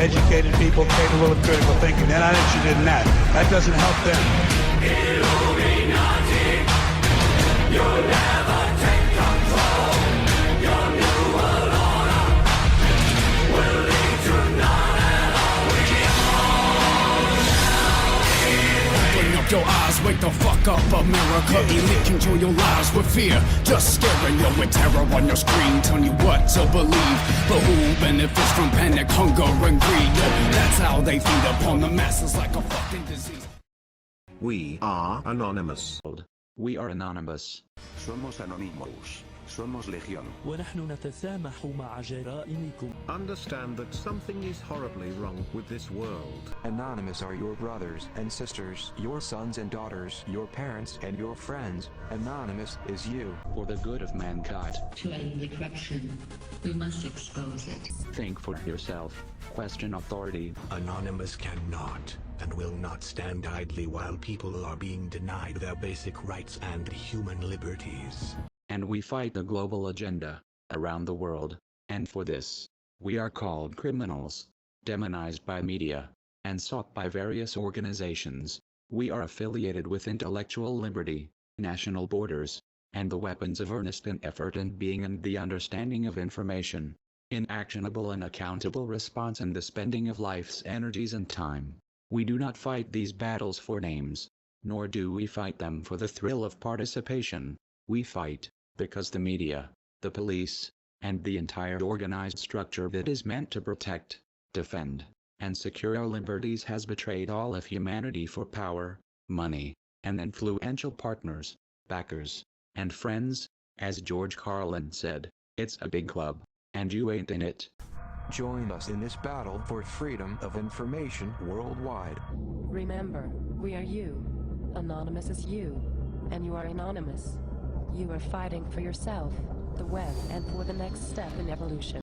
educated people capable of critical thinking. They're not interested in that. That doesn't help them. Illuminati, you'll never take control. Your new world order will lead to none at all. Open up your eyes, wake the fuck up, America. Elite control your lives with fear, just scaring you with terror on your screen, telling you what to believe. But who benefits from panic, hunger, and greed? That's how they feed upon the masses like a fucking disease. We are anonymous. We are anonymous. Somos anónimos. Somos legión. ونحن نتسامح مع جرائمكم. Understand that something is horribly wrong with this world. Anonymous are your brothers and sisters, your sons and daughters, your parents and your friends. Anonymous is you. For the good of mankind. To end the corruption, we must expose it. Think for yourself. Question authority. Anonymous cannot and will not stand idly while people are being denied their basic rights and human liberties. And we fight the global agenda around the world, and for this, we are called criminals, demonized by media, and sought by various organizations. We are affiliated with intellectual liberty, national borders, and the weapons of earnest and effort and being and the understanding of information, in actionable and accountable response and the spending of life's energies and time. We do not fight these battles for names, nor do we fight them for the thrill of participation. We fight because the media, the police, and the entire organized structure that is meant to protect, defend, and secure our liberties has betrayed all of humanity for power, money, and influential partners, backers, and friends. As George Carlin said, it's a big club, and you ain't in it. Join us in this battle for freedom of information worldwide. Remember, we are you. Anonymous is you, and you are anonymous. You are fighting for yourself, the web, and for the next step in evolution.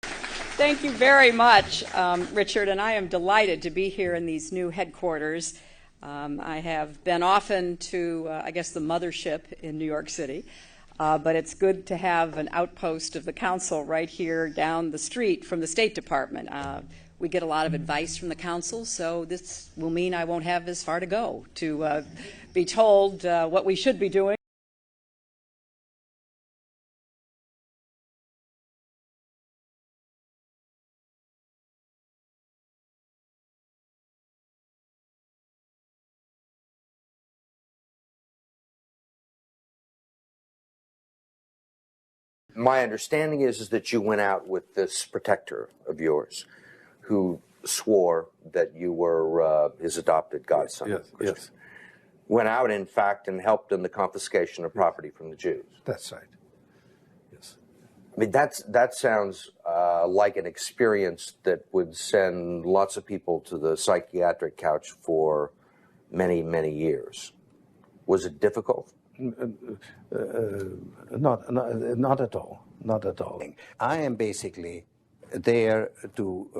Thank you very much, Richard, and I am delighted to be here in these new headquarters. I have been often to, I guess, the mothership in New York City, but it's good to have an outpost of the council right here down the street from the State Department. We get a lot of advice from the council, so this will mean I won't have as far to go to be told what we should be doing. My understanding is that you went out with this protector of yours who swore that you were his adopted godson. Yes, yes. Went out, in fact, and helped in the confiscation of property from the Jews. That's right. Yes. I mean, that sounds like an experience that would send lots of people to the psychiatric couch for many, many years. Was it difficult? Not at all. Not at all. I am basically there to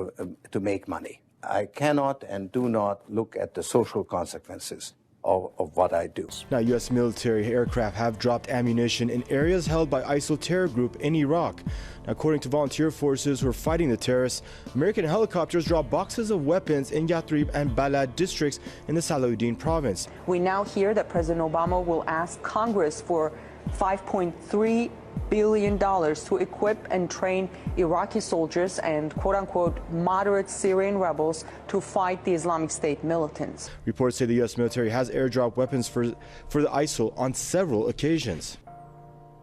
make money. I cannot and do not look at the social consequences of what I do. Now, U.S. military aircraft have dropped ammunition in areas held by ISIL terror group in Iraq. Now, according to volunteer forces who are fighting the terrorists, American helicopters dropped boxes of weapons in Yathrib and Balad districts in the Salahuddin province. We now hear that President Obama will ask Congress for $5.3 billion to equip and train Iraqi soldiers and quote-unquote moderate Syrian rebels to fight the Islamic State militants. Reports say the U.S. military has airdropped weapons for the ISIL on several occasions.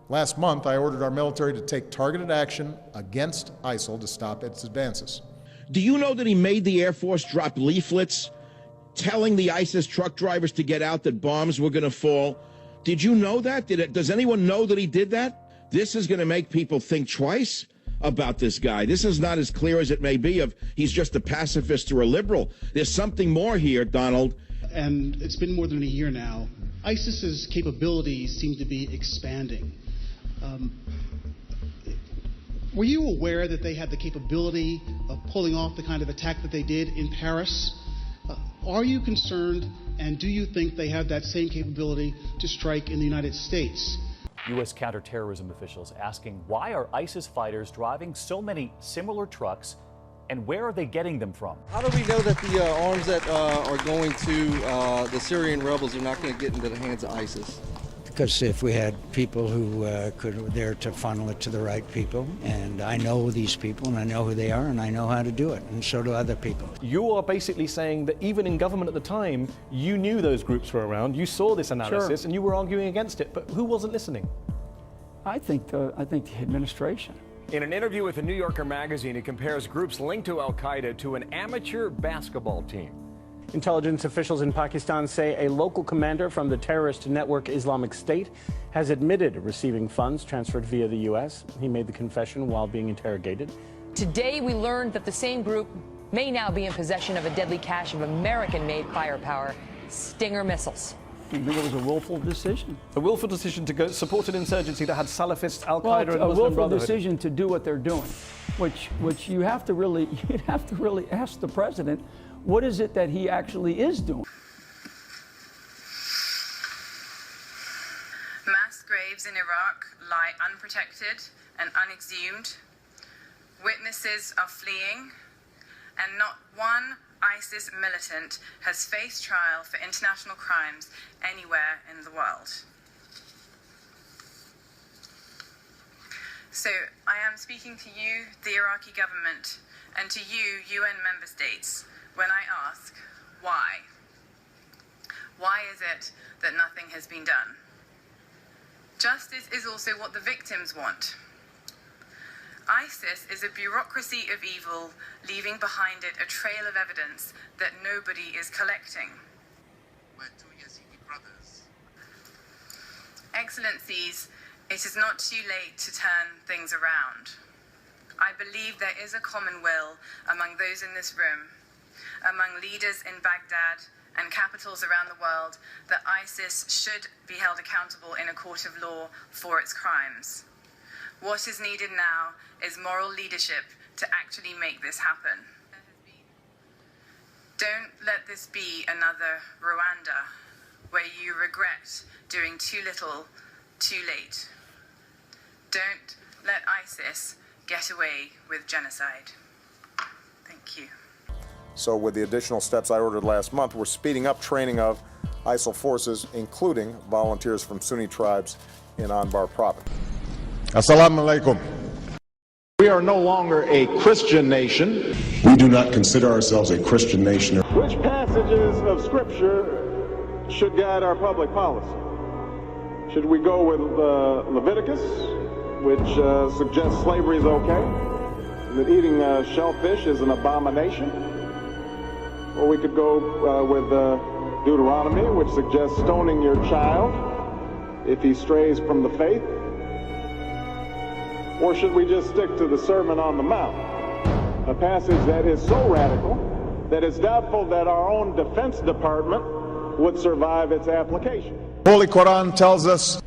Last month, I ordered our military to take targeted action against ISIL to stop its advances. Do you know that he made the Air Force drop leaflets telling the ISIS truck drivers to get out, that bombs were going to fall? Did you know that? Does anyone know that he did that? This is going to make people think twice about this guy. This is not as clear as it may be of he's just a pacifist or a liberal. There's something more here, Donald. And it's been more than a year now. ISIS's capabilities seem to be expanding. Were you aware that they had the capability of pulling off the kind of attack that they did in Paris? Are you concerned, and do you think they have that same capability to strike in the United States? U.S. counterterrorism officials asking, why are ISIS fighters driving so many similar trucks, and where are they getting them from? How do we know that the arms that are going to the Syrian rebels are not going to get into the hands of ISIS? Because if we had people who were there to funnel it to the right people, and I know these people, and I know who they are, and I know how to do it, and so do other people. You are basically saying that even in government at the time, you knew those groups were around, you saw this analysis, and you were arguing against it, but who wasn't listening? I think the administration. In an interview with the New Yorker magazine, he compares groups linked to al-Qaeda to an amateur basketball team. Intelligence officials in Pakistan say a local commander from the terrorist network Islamic State has admitted receiving funds transferred via the U.S. He made the confession while being interrogated. Today, we learned that the same group may now be in possession of a deadly cache of American-made firepower, Stinger missiles. I think it was a willful decision. A willful decision to go support an insurgency that had Salafist, Al-Qaeda, well, and a Muslim willful Brotherhood. decision to do what they're doing, which you'd have to really ask the president, what is it that he actually is doing? Mass graves in Iraq lie unprotected and unexhumed. Witnesses are fleeing, and not one ISIS militant has faced trial for international crimes anywhere in the world. So I am speaking to you, the Iraqi government, and to you, UN member states, when I ask, why? Why is it that nothing has been done? Justice is also what the victims want. ISIS is a bureaucracy of evil, leaving behind it a trail of evidence that nobody is collecting. We're two Yazidi brothers. Excellencies, it is not too late to turn things around. I believe there is a common will among those in this room, among leaders in Baghdad and capitals around the world, that ISIS should be held accountable in a court of law for its crimes. What is needed now is moral leadership to actually make this happen. Don't let this be another Rwanda, where you regret doing too little, too late. Don't let ISIS get away with genocide. Thank you. So with the additional steps I ordered last month, we're speeding up training of ISIL forces, including volunteers from Sunni tribes in Anbar province. Assalamu alaikum. We are no longer a Christian nation. We do not consider ourselves a Christian nation. Which passages of Scripture should guide our public policy? Should we go with Leviticus, which suggests slavery is okay, that eating shellfish is an abomination? Or we could go with Deuteronomy, which suggests stoning your child if he strays from the faith? Or should we just stick to the Sermon on the Mount, a passage that is so radical that it's doubtful that our own Defense Department would survive its application? The Holy Quran tells us,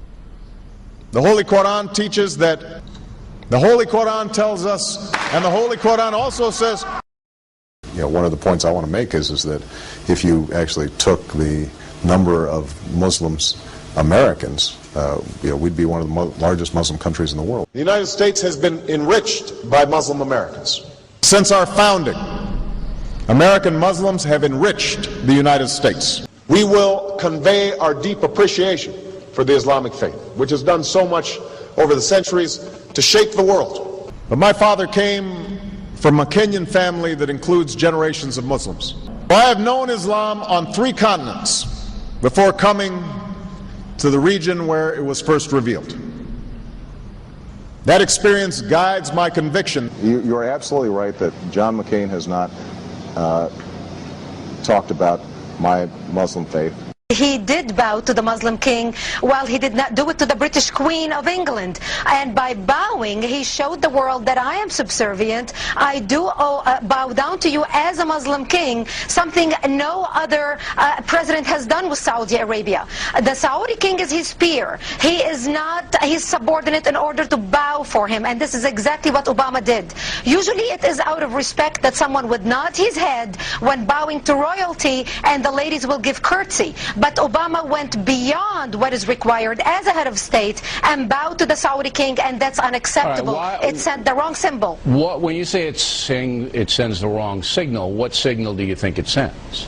the Holy Quran teaches that, the Holy Quran tells us, and the Holy Quran also says, one of the points I want to make is that if you actually took the number of Muslims, Americans, we'd be one of the largest Muslim countries in the world. The United States has been enriched by Muslim Americans. Since our founding, American Muslims have enriched the United States. We will convey our deep appreciation for the Islamic faith, which has done so much over the centuries to shape the world. But my father came from a Kenyan family that includes generations of Muslims. I have known Islam on 3 continents before coming to the region where it was first revealed. That experience guides my conviction. You're absolutely right that John McCain has not talked about my Muslim faith. He did bow to the Muslim king, while he did not do it to the British Queen of England. And by bowing, he showed the world that I am subservient. I do bow down to you as a Muslim king, something no other president has done with Saudi Arabia. The Saudi king is his peer. He is not his subordinate in order to bow for him. And this is exactly what Obama did. Usually it is out of respect that someone would nod his head when bowing to royalty, and the ladies will give curtsy. But Obama went beyond what is required as a head of state and bowed to the Saudi king, and that's unacceptable. It sent the wrong symbol. When you say it sends the wrong signal, what signal do you think it sends?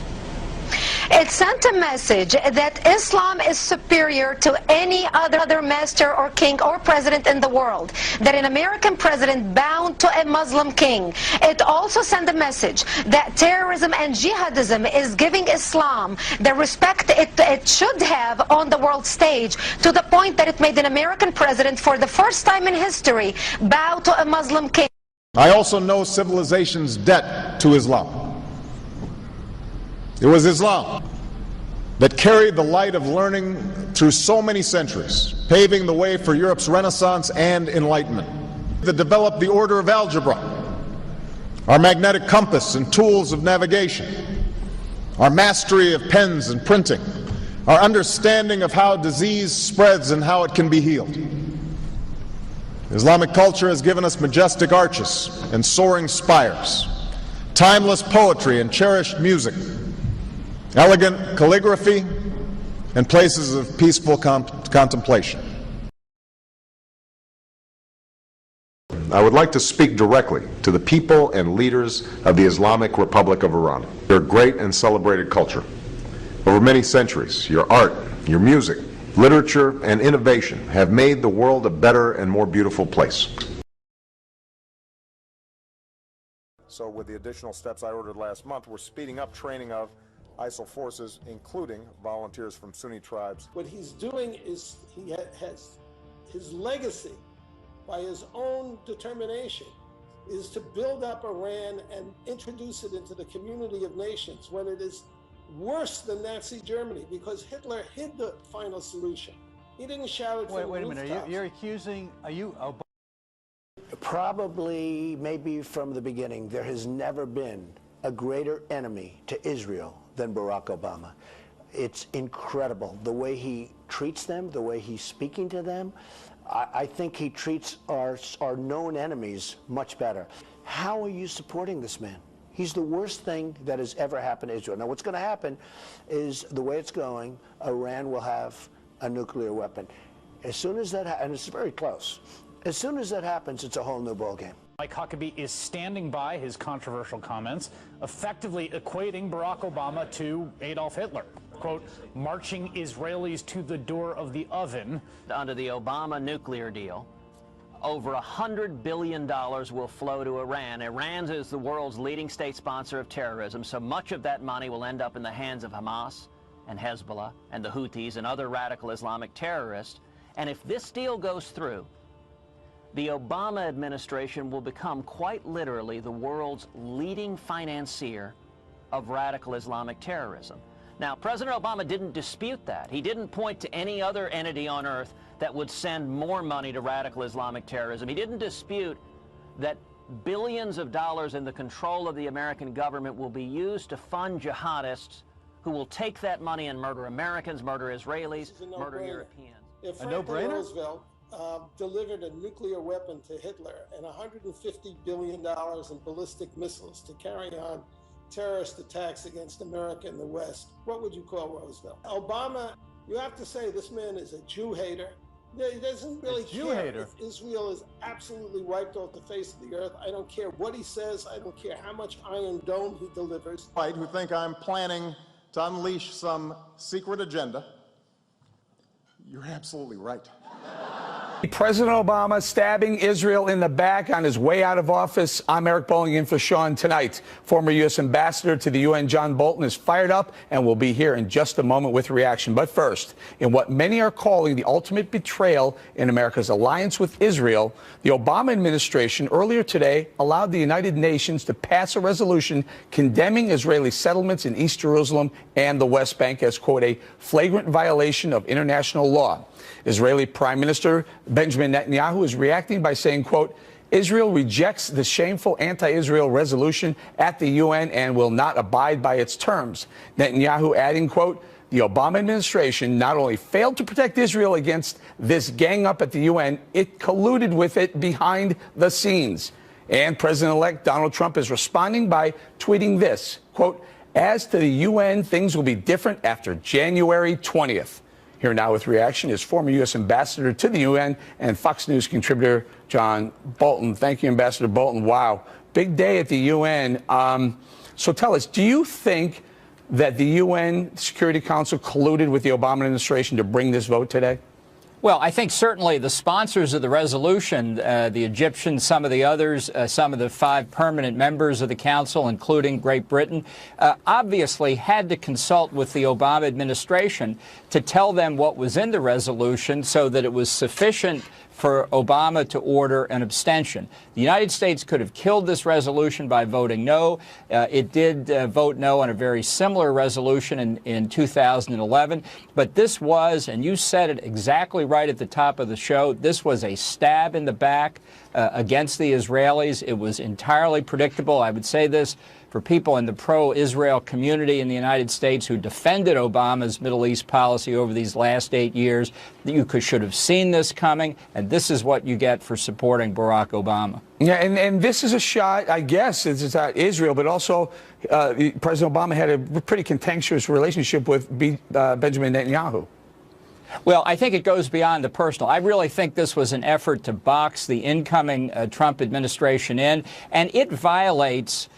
It sent a message that Islam is superior to any other master or king or president in the world, that an American president bound to a Muslim king. It also sent a message that terrorism and jihadism is giving Islam the respect it should have on the world stage, to the point that it made an American president, for the first time in history, bow to a Muslim king. I also know civilization's debt to Islam. It was Islam that carried the light of learning through so many centuries, paving the way for Europe's Renaissance and Enlightenment, that developed the order of algebra, our magnetic compass and tools of navigation, our mastery of pens and printing, our understanding of how disease spreads and how it can be healed. Islamic culture has given us majestic arches and soaring spires, timeless poetry and cherished music, elegant calligraphy, and places of peaceful contemplation. I would like to speak directly to the people and leaders of the Islamic Republic of Iran. Your great and celebrated culture. Over many centuries, your art, your music, literature, and innovation have made the world a better and more beautiful place. So with the additional steps I ordered last month, we're speeding up training of ISIL forces, including volunteers from Sunni tribes. What he's doing is he has his legacy, by his own determination, is to build up Iran and introduce it into the community of nations when it is worse than Nazi Germany, because Hitler hid the final solution. He didn't shout it from the rooftops. Wait a minute, you're accusing, Probably, maybe from the beginning, there has never been a greater enemy to Israel than Barack Obama. It's incredible the way he treats them, the way he's speaking to them. I think he treats our known enemies much better. How are you supporting this man? He's the worst thing that has ever happened to Israel. Now, what's going to happen is, the way it's going, Iran will have a nuclear weapon. As soon as that happens, and it's very close, as soon as that happens, it's a whole new ballgame. Mike Huckabee is standing by his controversial comments, effectively equating Barack Obama to Adolf Hitler. Quote, marching Israelis to the door of the oven. Under the Obama nuclear deal, over $100 billion will flow to Iran. Iran is the world's leading state sponsor of terrorism, so much of that money will end up in the hands of Hamas and Hezbollah and the Houthis and other radical Islamic terrorists. And if this deal goes through, the Obama administration will become quite literally the world's leading financier of radical Islamic terrorism. Now, President Obama didn't dispute that. He didn't point to any other entity on earth that would send more money to radical Islamic terrorism. He didn't dispute that billions of dollars in the control of the American government will be used to fund jihadists who will take that money and murder Americans, murder Israelis, murder Europeans. If Franklin Roosevelt delivered a nuclear weapon to Hitler and $150 billion in ballistic missiles to carry on terrorist attacks against America and the West, what would you call Roosevelt? Obama, you have to say this man is a Jew hater. He doesn't really care if Israel is absolutely wiped off the face of the earth. I don't care what he says. I don't care how much Iron Dome he delivers. Who think I'm planning to unleash some secret agenda. You're absolutely right. President Obama stabbing Israel in the back on his way out of office. I'm Eric Bolling in for Sean tonight. Former U.S. Ambassador to the UN, John Bolton, is fired up and will be here in just a moment with reaction. But first, in what many are calling the ultimate betrayal in America's alliance with Israel, the Obama administration earlier today allowed the United Nations to pass a resolution condemning Israeli settlements in East Jerusalem and the West Bank as, quote, a flagrant violation of international law. Israeli Prime Minister Benjamin Netanyahu is reacting by saying, quote, Israel rejects the shameful anti-Israel resolution at the UN and will not abide by its terms. Netanyahu adding, quote, the Obama administration not only failed to protect Israel against this gang up at the UN, it colluded with it behind the scenes. And President-elect Donald Trump is responding by tweeting this, quote, As to the UN, things will be different after January 20th. Here now with reaction is former U.S. Ambassador to the UN and Fox News contributor John Bolton. Thank you, Ambassador Bolton. Wow, big day at the UN. So tell us, do you think that the UN Security Council colluded with the Obama administration to bring this vote today? Well, I think certainly the sponsors of the resolution, the Egyptians, some of the others, some of the 5 permanent members of the council, including Great Britain, obviously had to consult with the Obama administration to tell them what was in the resolution so that it was sufficient for Obama to order an abstention. The United States could have killed this resolution by voting no. It did vote no on a very similar resolution in 2011. But this was, and you said it exactly right at the top of the show, this was a stab in the back against the Israelis. It was entirely predictable. I would say this for people in the pro-Israel community in the United States who defended Obama's Middle East policy over these last 8 years, that you should have seen this coming, and this is what you get for supporting Barack Obama. Yeah, and this is a shot, I guess, it's at Israel, but also President Obama had a pretty contentious relationship with Benjamin Netanyahu. Well, I think it goes beyond the personal. I really think this was an effort to box the incoming Trump administration in, and it violates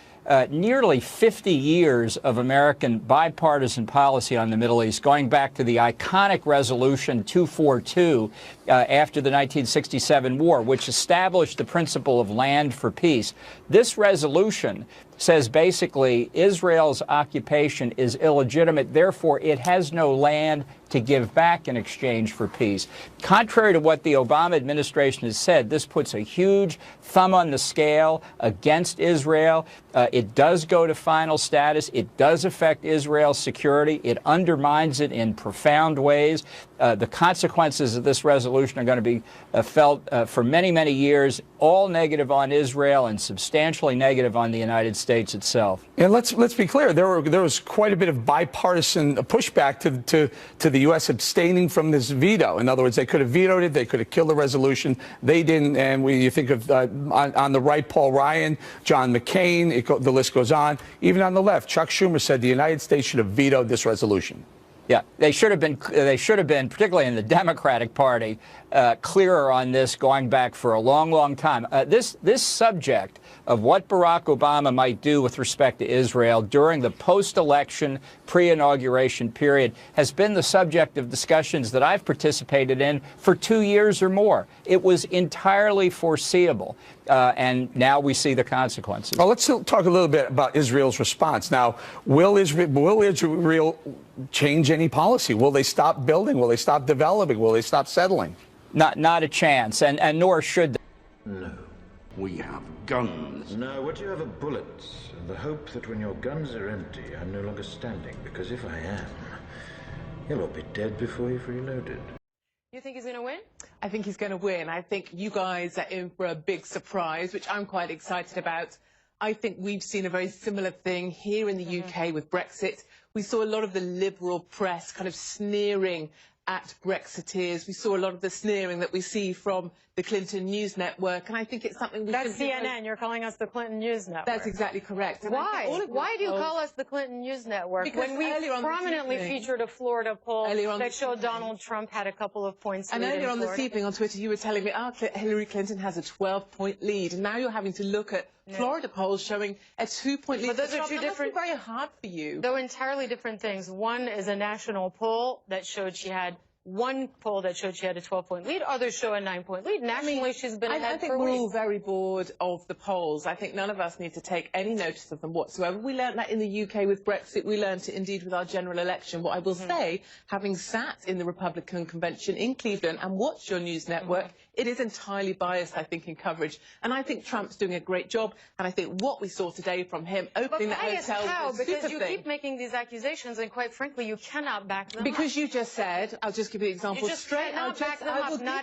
nearly 50 years of American bipartisan policy on the Middle East, going back to the iconic Resolution 242 after the 1967 war, which established the principle of land for peace. This resolution says basically Israel's occupation is illegitimate, therefore it has no land to give back in exchange for peace. Contrary to what the Obama administration has said, this puts a huge thumb on the scale against Israel. It does go to final status. It does affect Israel's security. It undermines it in profound ways. The consequences of this resolution are going to be felt for many, many years, all negative on Israel and substantially negative on the United States itself. And let's be clear, there was quite a bit of bipartisan pushback to the U.S. abstaining from this veto. In other words, they could have vetoed it, they could have killed the resolution. They didn't. And when you think of on the right, Paul Ryan, John McCain, the list goes on. Even on the left, Chuck Schumer said the United States should have vetoed this resolution. Yeah, they should have been, particularly in the Democratic Party, clearer on this going back for a long, long time. This subject of what Barack Obama might do with respect to Israel during the post-election, pre-inauguration period has been the subject of discussions that I've participated in for 2 years or more. It was entirely foreseeable, and now we see the consequences. Well, let's talk a little bit about Israel's response. Now, will Israel change any policy? Will they stop building? Will they stop developing? Will they stop settling? Not a chance, and nor should they. No, we have guns. No, what you have are bullets, and the hope that when your guns are empty, I'm no longer standing, because if I am, you'll all be dead before you've reloaded. You think he's going to win? I think he's going to win. I think you guys are in for a big surprise, which I'm quite excited about. I think we've seen a very similar thing here in the UK with Brexit. We saw a lot of the liberal press kind of sneering at Brexiteers. We saw a lot of the sneering that we see from the Clinton News Network, and I think it's something we That's CNN. You're calling us the Clinton News Network. That's exactly correct. And why? Why do you call us the Clinton News Network because when we prominently featured a Florida poll that showed Donald Trump had a couple of points lead? And earlier on this evening on Twitter, you were telling me, Hillary Clinton has a 12-point lead, and now you're having to look at Florida polls showing a 2-point lead. But those are two different. Very hard for you. They're entirely different things. One is a national poll that showed she had. One poll that showed she had a 12-point lead, others show a 9-point lead. Nationally, she's been ahead I think for we're weeks. all very bored of the polls. I think none of us need to take any notice of them whatsoever. We learned that in the UK with Brexit. We learned it indeed with our general election. What I will say, having sat in the Republican convention in Cleveland and watched your news network, it is entirely biased, I think, in coverage. And I think Trump's doing a great job. And I think what we saw today from him opening that hotel was a super because you keep making these accusations, and quite frankly, you cannot back them Because you just said, I'll just give you an example straight. Not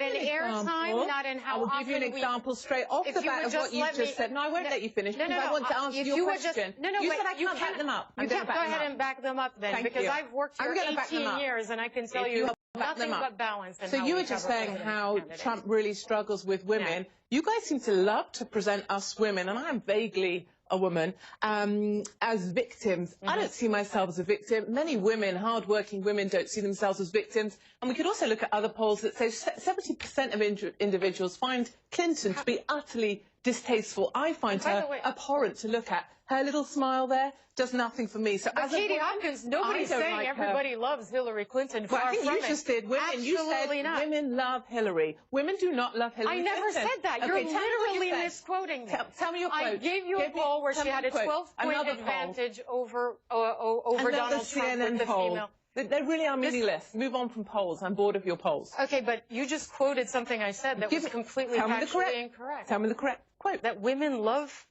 in airtime, not in how often. I will give you an example straight off the bat of what you just said. No, I won't let you finish because I want to answer your question. You said I can't back them up. You can't go ahead and back them up then, because I've worked here 18 years, and I can tell you nothing but balance. So you were just saying how Trump really struggles with women. You guys seem to love to present us women, and I am vaguely a woman, as victims. I don't see myself as a victim. Many women, hard-working women, don't see themselves as victims. And we could also look at other polls that say 70% of individuals find Clinton to be utterly distasteful. I find her abhorrent to look at. Her little smile there does nothing for me. So but Katie Hopkins, nobody's saying everybody loves Hillary Clinton. Well, I think you just did. Women, you said women love Hillary. Women do not love Hillary I never Clinton. said that. Okay, You're literally misquoting me. Tell me your quote. I gave you a poll where she had a 12-point advantage over Donald Trump with the female. They really are meaningless. Move on from polls. I'm bored of your polls. Okay, but you just quoted something I said that was completely factually incorrect. Tell me the correct quote. That women love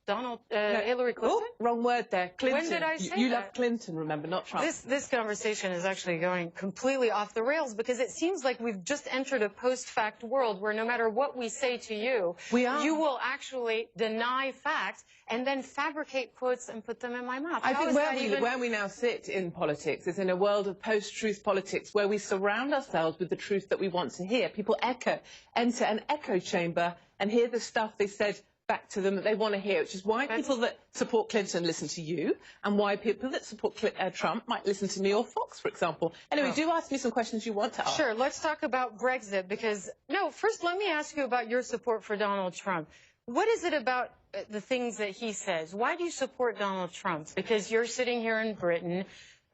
Hillary Clinton? Oh, wrong word there. Clinton. When did I say You that? love Clinton, remember, not Trump. This conversation is actually going completely off the rails because it seems like we've just entered a post-fact world where no matter what we say to you, you will actually deny facts and then fabricate quotes and put them in my mouth. I think where we now sit in politics is in a world of post-truth politics where we surround ourselves with the truth that we want to hear. People enter an echo chamber and hear the stuff they said back to them that they want to hear, which is why people that support Clinton listen to you and why people that support Trump might listen to me or Fox, for example. Anyway, do ask me some questions you want to ask. Sure, let's talk about Brexit because, no, first let me ask you about your support for Donald Trump. What is it about the things that he says? Why do you support Donald Trump? Because you're sitting here in Britain.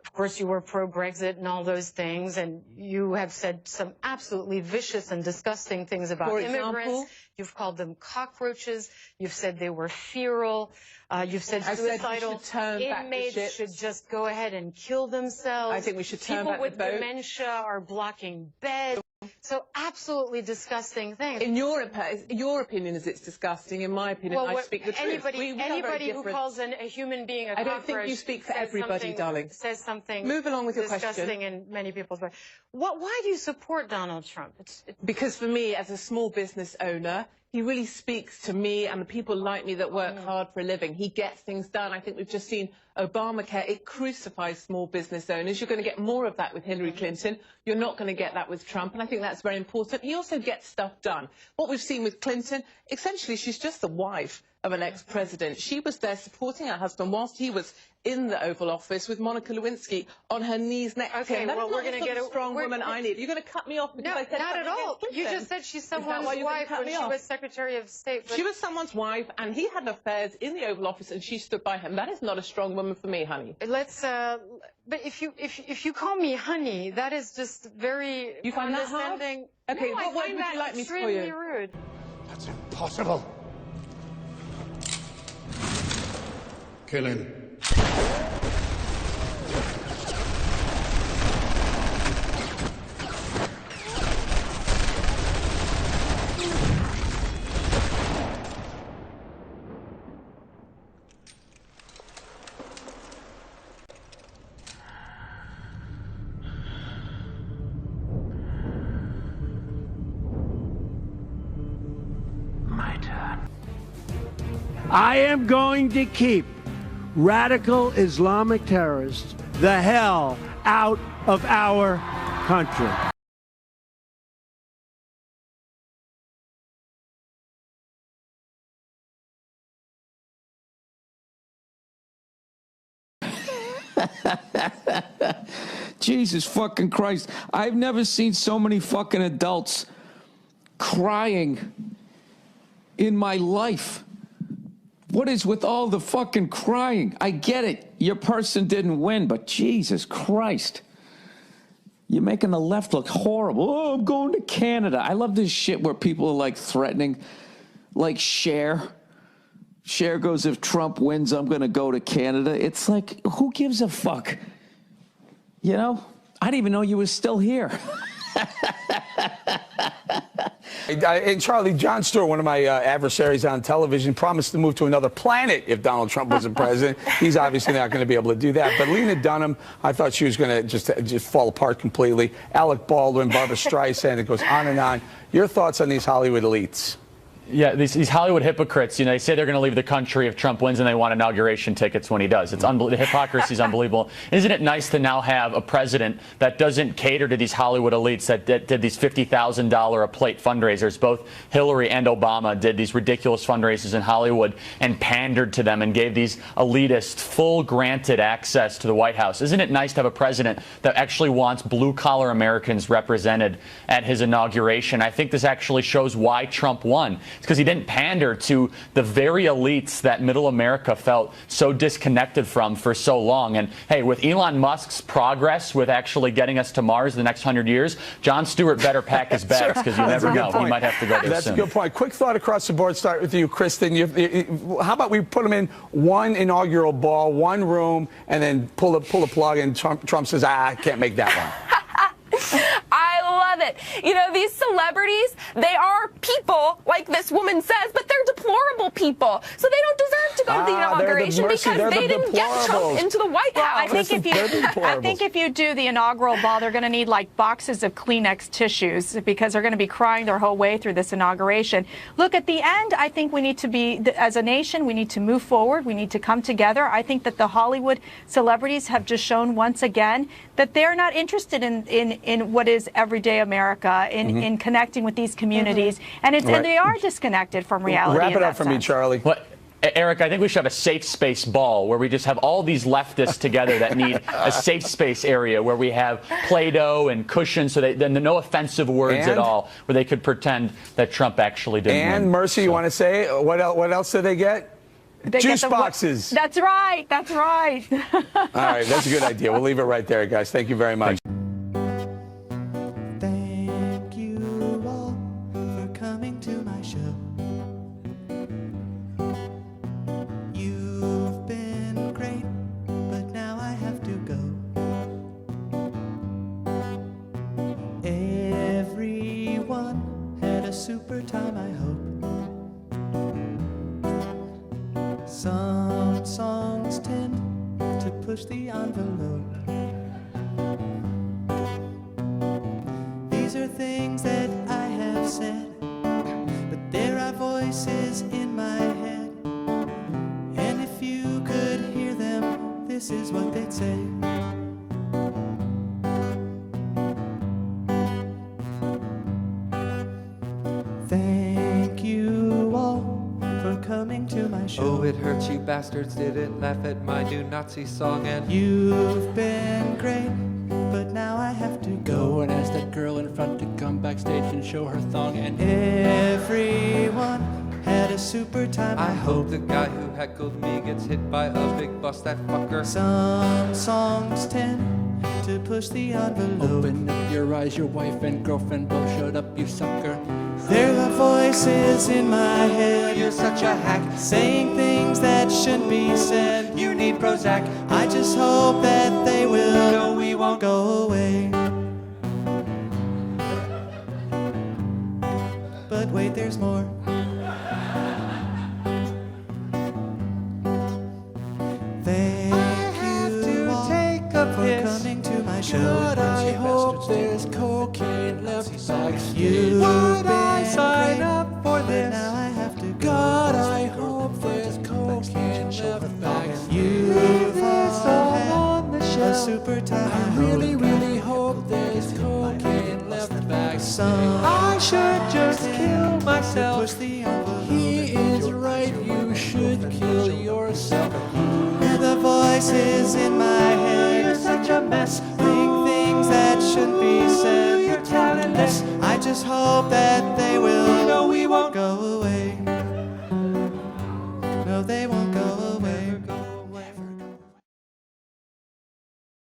Of course, you were pro-Brexit and all those things, and you have said some absolutely vicious and disgusting things about immigrants. You've called them cockroaches. You've said they were feral. You've said suicidal inmates should just go ahead and kill themselves. I think we should turn back the boat. People with dementia are blocking beds. So absolutely disgusting things. In your opinion is it's disgusting. In my opinion, I speak the truth. Anybody who calls a human being a cockroach, I don't think you speak for everybody, darling. Says something. Move along with your disgusting question. in many people's minds. Why do you support Donald Trump? Because for me, as a small business owner, he really speaks to me and the people like me that work hard for a living. He gets things done. I think we've just seen Obamacare. It crucifies small business owners. You're going to get more of that with Hillary Clinton. You're not going to get that with Trump, and I think that's very important. He also gets stuff done. What we've seen with Clinton, essentially, she's just the wife of an ex-president. She was there supporting her husband whilst he was in the Oval Office with Monica Lewinsky on her knees next to him. That is not the sort of strong woman I need. You're going to cut me off because I said not at all. You just said she's someone's wife when she was Secretary of State. She was someone's wife, and he had affairs in the Oval Office, and she stood by him. That is not a strong woman for me, honey. Let's. But if you call me honey, that is just very condescending. Okay, no, what word would you like me to call you? Extremely rude. That's impossible. Kill him. I am going to keep radical Islamic terrorists the hell out of our country. Jesus fucking Christ. I've never seen so many fucking adults crying in my life. What is with all the fucking crying? I get it. Your person didn't win, but Jesus Christ. You're making the left look horrible. Oh, I'm going to Canada. I love this shit where people are like threatening, like Cher. Cher goes, if Trump wins, I'm going to go to Canada. It's like, who gives a fuck? You know? I didn't even know you were still here. And Charlie, Jon Stewart, one of my adversaries on television, promised to move to another planet if Donald Trump wasn't president. He's obviously not going to be able to do that. But Lena Dunham, I thought she was going to just fall apart completely. Alec Baldwin, Barbara Streisand, it goes on and on. Your thoughts on these Hollywood elites? Yeah, these Hollywood hypocrites, you know, they say they're going to leave the country if Trump wins, and they want inauguration tickets when he does. It's the hypocrisy is unbelievable. Isn't it nice to now have a president that doesn't cater to these Hollywood elites that did these $50,000 a plate fundraisers? Both Hillary and Obama did these ridiculous fundraisers in Hollywood and pandered to them and gave these elitists full granted access to the White House. Isn't it nice to have a president that actually wants blue-collar Americans represented at his inauguration? I think this actually shows why Trump won. It's because he didn't pander to the very elites that middle America felt so disconnected from for so long. And hey, with Elon Musk's progress with actually getting us to Mars the next 100 years, Jon Stewart better pack his bags, because you never know. He might have to go there That's soon. a good point. Quick thought across the board. Start with you, Kristen. How about we put him in one inaugural ball, one room, and then pull the plug, and Trump says, I can't make that one. I love it. You know, these celebrities, they are people, like this woman says, but they're deplorable people. So they don't deserve to go to the inauguration because they didn't get Trump into the White House. I think if you do the inaugural ball, they're going to need like boxes of Kleenex tissues, because they're going to be crying their whole way through this inauguration. Look, at the end, I think we need to be, as a nation, we need to move forward. We need to come together. I think that the Hollywood celebrities have just shown once again that they're not interested in what is everyday America, in connecting with these communities, and they are disconnected from reality. Wrap it up for me, Charlie. What? Eric, I think we should have a safe space ball where we just have all these leftists together that need a safe space area where we have Play-Doh and cushions, so then no offensive words at all, where they could pretend that Trump actually didn't win. And Mercy, you want to say what else do they get? They Juice get boxes. That's right. That's right. All right, that's a good idea. We'll leave it right there, guys. Thank you very much. Thank you all for coming to my show. You've been great, but now I have to go. Everyone had a super time, I hope. Some songs tend to push the envelope. These are things that I have said, but there are voices in my head, and if you could hear them, this is what they'd say. Thank you all for coming to my show. Oh, it hurts, you bastards didn't laugh at my new Nazi song, and you've been great, but now I have to go and ask that girl in front to come backstage and show her thong. And everyone had a super time. I hope the guy who heckled me gets hit by a big bus, that fucker. Some songs tend to push the envelope. Open up your eyes, your wife and girlfriend both showed up, you sucker. There are voices in my head, you're such a hack, saying things that shouldn't be said. You need Prozac. I just hope that they will. No, we won't go away. But wait, there's more. Thank you all for coming to my show. God, I hope there's cocaine left back. You've been sign great, up for this. Now I have to go. God, I hope there's cocaine left back. You've all had on the a shelf. super time. I really, really hope there's cocaine left back. I should just kill myself. Push the envelope. He is right, you should kill yourself. Hear the voices in my head. You're such a mess. Think things that shouldn't be said. You're talentless. I just hope that they will. No, we won't go away. No, they won't go